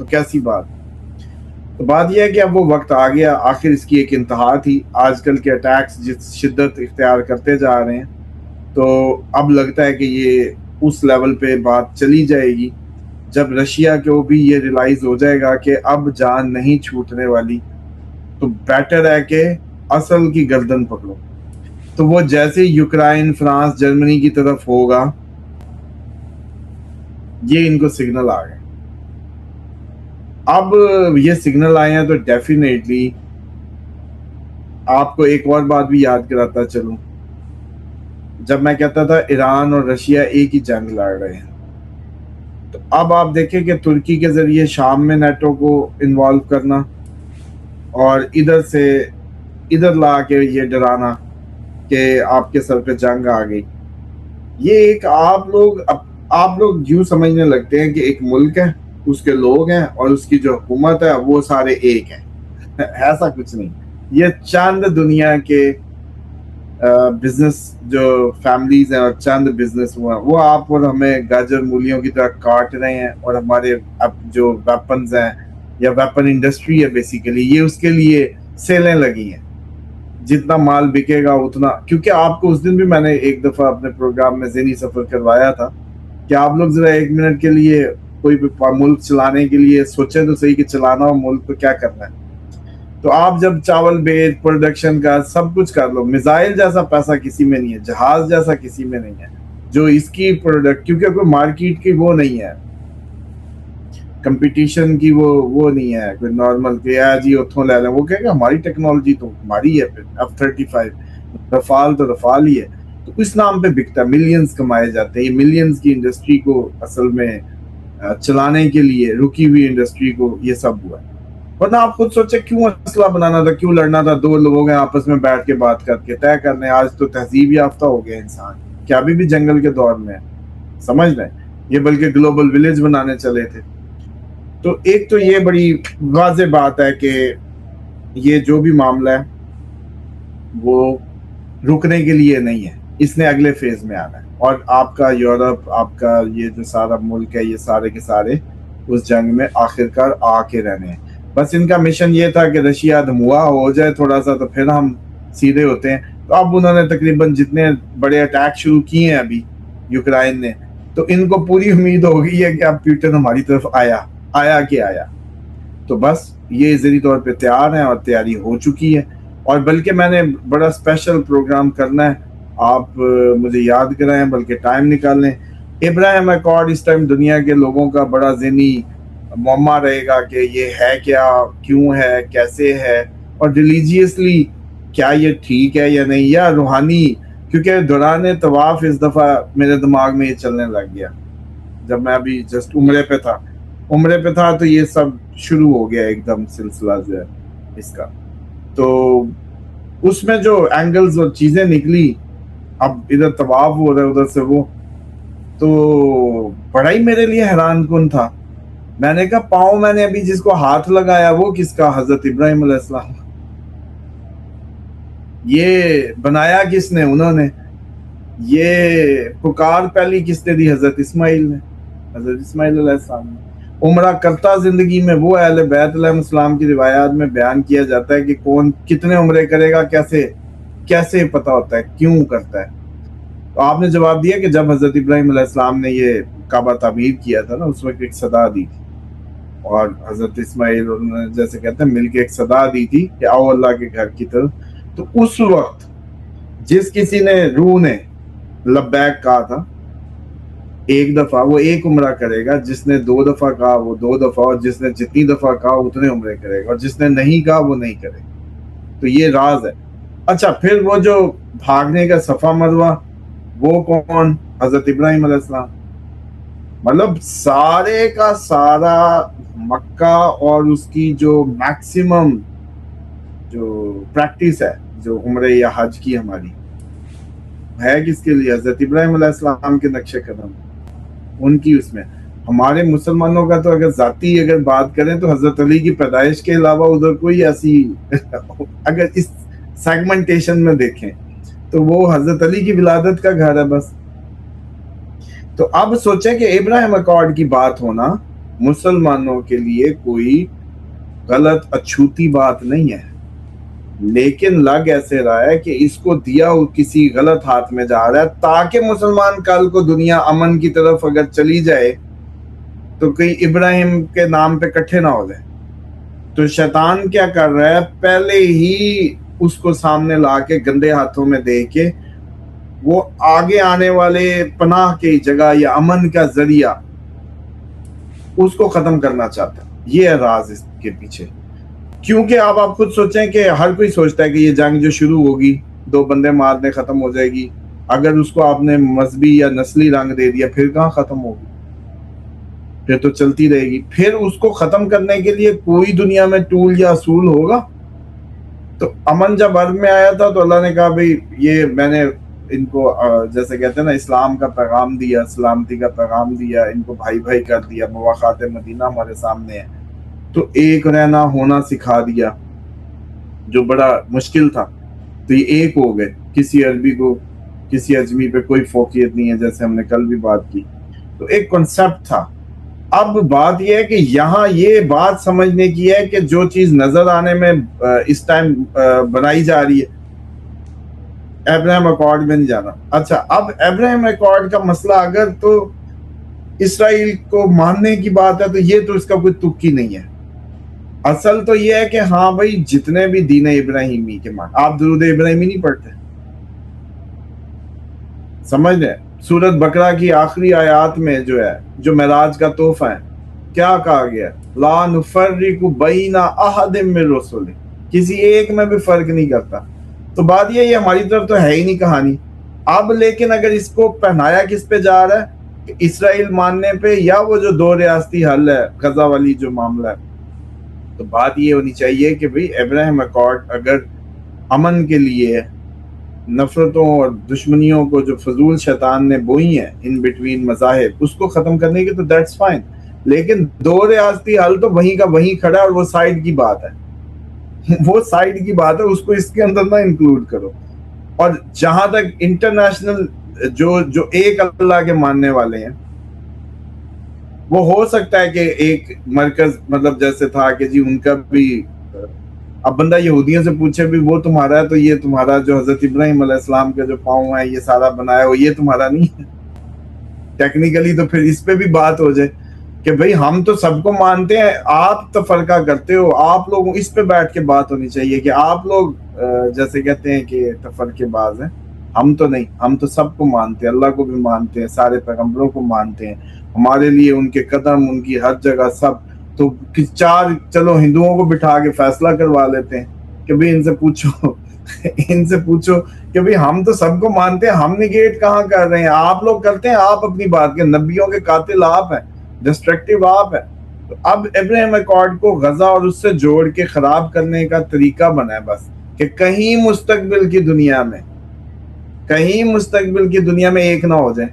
تو کیسی بات. تو بات یہ ہے کہ اب وہ وقت آ گیا, آخر اس کی ایک انتہا تھی. آج کل کے اٹیکس جس شدت اختیار کرتے جا رہے ہیں, تو اب لگتا ہے کہ یہ اس لیول پہ بات چلی جائے گی جب رشیا کو بھی یہ ریلائز ہو جائے گا کہ اب جان نہیں چھوٹنے والی, تو بیٹر ہے کہ اصل کی گردن پکڑو. تو وہ جیسے یوکرائن, فرانس, جرمنی کی طرف ہوگا, یہ ان کو سگنل آ گئے. اب یہ سگنل آئے ہیں تو ڈیفینیٹلی آپ کو ایک اور بات بھی یاد کراتا چلوں. جب میں کہتا تھا ایران اور رشیا ایک ہی جنگ لڑ رہے ہیں, تو اب آپ دیکھیں کہ ترکی کے ذریعے شام میں نیٹو کو انوالو کرنا اور ادھر سے ادھر لا کے یہ ڈرانا کہ آپ کے سر پہ جنگ آ گئی. یہ ایک آپ لوگ یوں سمجھنے لگتے ہیں کہ ایک ملک ہے, اس کے لوگ ہیں اور اس کی جو حکومت ہے وہ سارے ایک ہیں. ایسا کچھ نہیں. یہ چند دنیا کے بزنس جو فیملیز ہیں اور چند بزنس وہ آپ اور ہمیں گاجر مولیوں کی طرح کاٹ رہے ہیں, اور ہمارے اب جو ویپنز ہیں یا ویپن انڈسٹری ہے بیسیکلی, یہ اس کے لیے سیلیں لگی ہیں. جتنا مال بکے گا اتنا, کیونکہ آپ کو اس دن بھی میں نے ایک دفعہ اپنے پروگرام میں ذہنی سفر کروایا تھا کہ آپ لوگ ذرا 1 منٹ کے لیے کوئی بھی ملک چلانے کے لیے سوچیں تو صحیح کہ چلانا ہو ملک کو کیا کرنا ہے. تو آپ جب چاول بیچ, پروڈکشن کا سب کچھ کر لو, میزائل جیسا پیسہ کسی میں نہیں ہے, جہاز جیسا کسی میں نہیں ہے جو اس کی پروڈکٹ, کیونکہ کوئی مارکیٹ کی وہ نہیں ہے, کمپٹیشن کی وہ نہیں ہے کوئی نارمل کہ جی اتھوں لے لیں. وہ کہے گا ہماری ٹیکنالوجی تو ہماری ہے, پھر F-35 رفال تو رفال ہی ہے. تو اس نام پہ بکتا ہے, ملینز کمائے جاتے ہیں. یہ ملینز کی انڈسٹری کو اصل میں چلانے کے لیے رکی ہوئی انڈسٹری کو یہ سب ہوا ہے. ورنہ آپ خود سوچے کیوں اسلحہ بنانا تھا, کیوں لڑنا تھا؟ 2 لوگ ہیں آپس میں بیٹھ کے بات کر کے طے کرنے. آج تو تہذیب یافتہ ہو گیا انسان, کیا ابھی بھی جنگل کے دور میں سمجھ رہے ہیں یہ, بلکہ گلوبل ولیج بنانے چلے تھے. تو ایک تو یہ بڑی واضح بات ہے کہ یہ جو بھی معاملہ ہے وہ رکنے کے لیے نہیں ہے, اس نے اگلے فیز میں آنا ہے. اور آپ کا یورپ, آپ کا یہ جو سارا ملک ہے, یہ سارے کے سارے اس جنگ میں آخرکار آ کے رہنے ہیں. بس ان کا مشن یہ تھا کہ رشیا دھموا ہو جائے تھوڑا سا تو پھر ہم سیدھے ہوتے ہیں. تو اب انہوں نے تقریباً جتنے بڑے اٹیک شروع کیے ہیں ابھی یوکرائن نے, تو ان کو پوری امید ہو گئی ہے کہ اب پیوٹن ہماری طرف آیا کہ آیا. تو بس یہ ذری طور پہ تیار ہیں اور تیاری ہو چکی ہے. اور بلکہ میں نے بڑا اسپیشل پروگرام کرنا ہے, آپ مجھے یاد کرائیں, بلکہ ٹائم نکال لیں. ابراہیم اکارڈ اس ٹائم دنیا کے لوگوں کا بڑا ذہنی معمہ رہے گا کہ یہ ہے کیا, کیوں ہے, کیسے ہے, اور ریلیجیسلی کیا یہ ٹھیک ہے یا نہیں, یا روحانی. کیونکہ دوران طواف اس دفعہ میرے دماغ میں یہ چلنے لگ گیا جب میں ابھی جسٹ عمرے پہ تھا تو یہ سب شروع ہو گیا ایک دم سلسلہ جو ہے اس کا. تو اس میں جو اینگلز اور چیزیں نکلی, اب ادھر طواف ہو رہا ہے ادھر سے وہ, تو بڑا ہی میرے لیے حیران کن تھا. میں نے کہا پاؤں میں نے ابھی جس کو ہاتھ لگایا وہ کس کا؟ حضرت ابراہیم علیہ السلام. یہ بنایا کس نے؟ انہوں نے. یہ پکار پہلی کس نے دی؟ حضرت اسماعیل نے, حضرت اسماعیل علیہ السلام نے. عمرہ کرتا زندگی میں وہ اہل بیت علیہ السلام کی روایات میں بیان کیا جاتا ہے کہ کون کتنے عمرے کرے گا, کیسے پتہ ہوتا ہے, کیوں کرتا ہے. تو آپ نے جواب دیا کہ جب حضرت ابراہیم علیہ السلام نے یہ کعبہ تعمیر کیا تھا نا, اس وقت ایک صدا دی تھی, اور حضرت اسماعیل جیسے کہتے ہیں مل کے ایک صدا دی تھی کہ آؤ اللہ کے گھر کی طرف. تو اس وقت جس کسی نے روح نے لبیک کہا تھا ایک دفعہ, وہ ایک عمرہ کرے گا. جس نے 2 دفعہ کہا وہ 2 دفعہ, اور جس نے جتنی دفعہ کہا اتنے عمرے کرے گا, اور جس نے نہیں کہا وہ نہیں کرے گا. تو یہ راز ہے. اچھا, پھر وہ جو بھاگنے کا صفا مروہ وہ کون؟ حضرت ابراہیم علیہ السلام. مطلب سارے کا سارا مکہ اور اس کی جو میکسیمم جو پریکٹس ہے جو عمرے یا حج کی ہماری ہے کس کے لیے؟ حضرت ابراہیم علیہ السلام کے نقش قدم, ان کی. اس میں ہمارے مسلمانوں کا تو اگر بات کریں تو حضرت علی کی پیدائش کے علاوہ ادھر کوئی ایسی اگر اس سیگمنٹیشن میں دیکھیں تو وہ حضرت علی کی ولادت کا گھر ہے بس. تو اب سوچیں کہ ابراہیم اکارڈ کی بات ہونا مسلمانوں کے لیے کوئی غلط اچھوتی بات نہیں ہے، لیکن لگ ایسے رہا ہے کہ اس کو دیا کسی غلط ہاتھ میں جا رہا ہے تاکہ مسلمان کل کو دنیا امن کی طرف اگر چلی جائے تو کئی ابراہیم کے نام پہ کٹھے نہ ہو جائے. تو شیطان کیا کر رہا ہے، پہلے ہی اس کو سامنے لا کے گندے ہاتھوں میں دے کے وہ آگے آنے والے پناہ کی جگہ یا امن کا ذریعہ اس کو ختم کرنا چاہتا ہے. یہ ہے راز اس کے پیچھے. کیونکہ آپ خود سوچیں کہ ہر کوئی سوچتا ہے کہ یہ جنگ جو شروع ہوگی 2 بندے مارنے ختم ہو جائے گی، اگر اس کو آپ نے مذہبی یا نسلی رنگ دے دیا پھر کہاں ختم ہوگی، پھر تو چلتی رہے گی. پھر اس کو ختم کرنے کے لیے کوئی دنیا میں ٹول یا اصول ہوگا. تو امن جب عرب میں آیا تھا تو اللہ نے کہا بھئی یہ میں نے ان کو جیسے کہتے ہیں نا اسلام کا پیغام دیا، سلامتی کا پیغام دیا، ان کو بھائی بھائی کر دیا، مواخات مدینہ ہمارے سامنے ہے، تو ایک رہنا ہونا سکھا دیا جو بڑا مشکل تھا. تو یہ ایک ہو گئے، کسی عربی کو کسی اجمی پہ کوئی فوقیت نہیں ہے، جیسے ہم نے کل بھی بات کی. تو ایک کنسپٹ تھا. اب بات یہ ہے کہ یہاں یہ بات سمجھنے کی ہے کہ جو چیز نظر آنے میں اس ٹائم بنائی جا رہی ہے، ابراہیم ایکارڈ میں نہیں جانا. اچھا، اب ابراہیم ایکارڈ کا مسئلہ اگر تو اسرائیل کو ماننے کی بات ہے تو یہ تو اس کا کوئی تک ہی نہیں ہے. اصل تو یہ ہے کہ ہاں بھائی جتنے بھی دین ابراہیمی کے مان، آپ درود ابراہیمی نہیں پڑھتے، سمجھ لیں. سورت بقرہ کی آخری آیات میں جو ہے، جو معراج کا تحفہ ہے، کیا کہا گیا؟ لا نفرق بین احد من رسل، کسی ایک میں بھی فرق نہیں کرتا. تو بات یہ ہماری طرف تو ہے ہی نہیں کہانی. اب لیکن اگر اس کو پہنایا کس پہ جا رہا ہے کہ اسرائیل ماننے پہ، یا وہ جو 2 ریاستی حل ہے غزہ والی جو معاملہ ہے. تو بات یہ ہونی چاہیے کہ بھئی ابراہیم ایکارڈ اگر امن کے لیے نفرتوں اور دشمنیوں کو جو فضول شیطان نے بوئی ہیں ان بٹوین مذاہب، اس کو ختم کرنے کی تو دیٹس فائن. لیکن 2 ریاستی حل تو وہیں کا وہیں کھڑا ہے، اور وہ سائیڈ کی بات ہے، وہ سائیڈ کی بات ہے، اس کو اس کے اندر نہ انکلوڈ کرو. اور جہاں تک انٹرنیشنل جو ایک اللہ کے ماننے والے ہیں، وہ ہو سکتا ہے کہ ایک مرکز، مطلب جیسے تھا کہ جی ان کا بھی، اب بندہ یہودیوں سے پوچھے بھی وہ تمہارا ہے تو یہ تمہارا جو حضرت ابراہیم علیہ السلام کے جو پاؤں ہیں یہ سارا بنایا ہو، یہ تمہارا نہیں ہے ٹیکنیکلی. تو پھر اس پہ بھی بات ہو جائے کہ بھئی ہم تو سب کو مانتے ہیں، آپ تفرقہ کرتے ہو. آپ لوگوں اس پہ بیٹھ کے بات ہونی چاہیے کہ آپ لوگ جیسے کہتے ہیں کہ تفرقے باز ہیں، ہم تو نہیں، ہم تو سب کو مانتے ہیں، اللہ کو بھی مانتے ہیں، سارے پیغمبروں کو مانتے ہیں. ہمارے لیے ان کے قدم، ان کی ہر جگہ سب. تو 4 چلو ہندوؤں کو بٹھا کے فیصلہ کروا لیتے ہیں کہ بھئی ان سے پوچھو کہ بھئی ہم تو سب کو مانتے ہیں، ہم نگیٹ کہاں کر رہے ہیں، آپ لوگ کرتے ہیں. آپ اپنی بات کے نبیوں کے قاتل آپ ہیں، ڈسٹرکٹیو آپ ہیں. تو اب ابراہیم ایکارڈ کو غزہ اور اس سے جوڑ کے خراب کرنے کا طریقہ بنا ہے بس، کہ کہیں مستقبل کی دنیا میں ایک نہ ہو جائیں.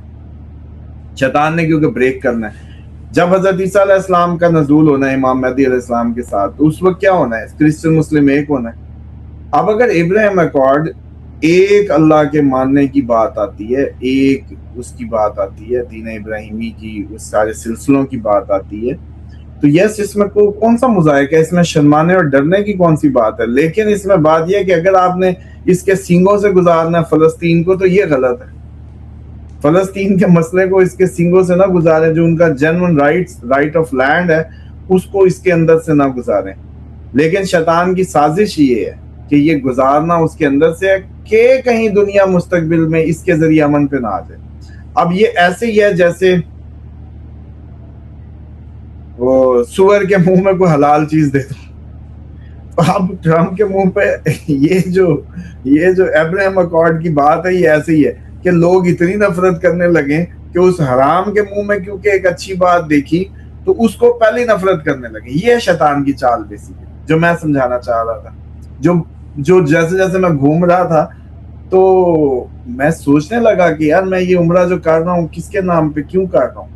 شیطان نے کیونکہ بریک کرنا ہے. جب حضرت عیسیٰ علیہ السلام کا نزول ہونا ہے امام مہدی علیہ السلام کے ساتھ، تو اس وقت کیا ہونا ہے؟ کرسچن مسلم ایک ہونا ہے. اب اگر ابراہیم ایکارڈ ایک اللہ کے ماننے کی بات آتی ہے، ایک اس کی بات آتی ہے، دین ابراہیمی کی، اس سارے سلسلوں کی بات آتی ہے، تو یس اس میں کون سا مذائق ہے، اس میں شرمانے اور ڈرنے کی کون سی بات ہے. لیکن اس میں بات یہ ہے کہ اگر آپ نے اس کے سینگوں سے گزارنا ہے فلسطین کو، تو یہ غلط ہے. فلسطین کے مسئلے کو اس کے سینگوں سے نہ گزاریں، جو ان کا جنون رائٹ آف لینڈ ہے اس کو اس کے اندر سے نہ گزاریں. لیکن شیطان کی سازش یہ ہے کہ یہ گزارنا اس کے اندر سے ہے کہ کہیں دنیا مستقبل میں اس کے ذریعے امن پہ نہ آ جائے. اب یہ ایسے ہی ہے جیسے وہ سور کے منہ میں کوئی حلال چیز دے دو. اب ٹرمپ کے منہ پہ یہ جو ابراہیم ایکارڈ کی بات ہے، یہ ایسے ہی ہے کہ لوگ اتنی نفرت کرنے لگے کہ اس حرام کے منہ میں کیونکہ ایک اچھی بات دیکھی تو اس کو پہلے نفرت کرنے لگے. یہ شیطان کی چال بیسیکلی جو میں سمجھانا چاہ رہا تھا. جو جیسے میں گھوم رہا تھا تو میں سوچنے لگا کہ یار میں یہ عمرہ جو کر رہا ہوں کس کے نام پہ کیوں کر رہا ہوں؟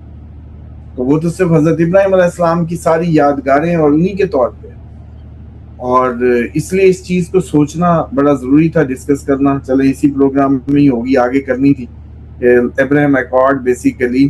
تو وہ تو صرف حضرت ابراہیم علیہ السلام کی ساری یادگاریں اور انہی کے طور پہ، اور اس لیے اس چیز کو سوچنا بڑا ضروری تھا، ڈسکس کرنا. چلے اسی پروگرام میں ہی ہوگی، آگے کرنی تھی. ابراہیم ایکارڈ بیسیکلی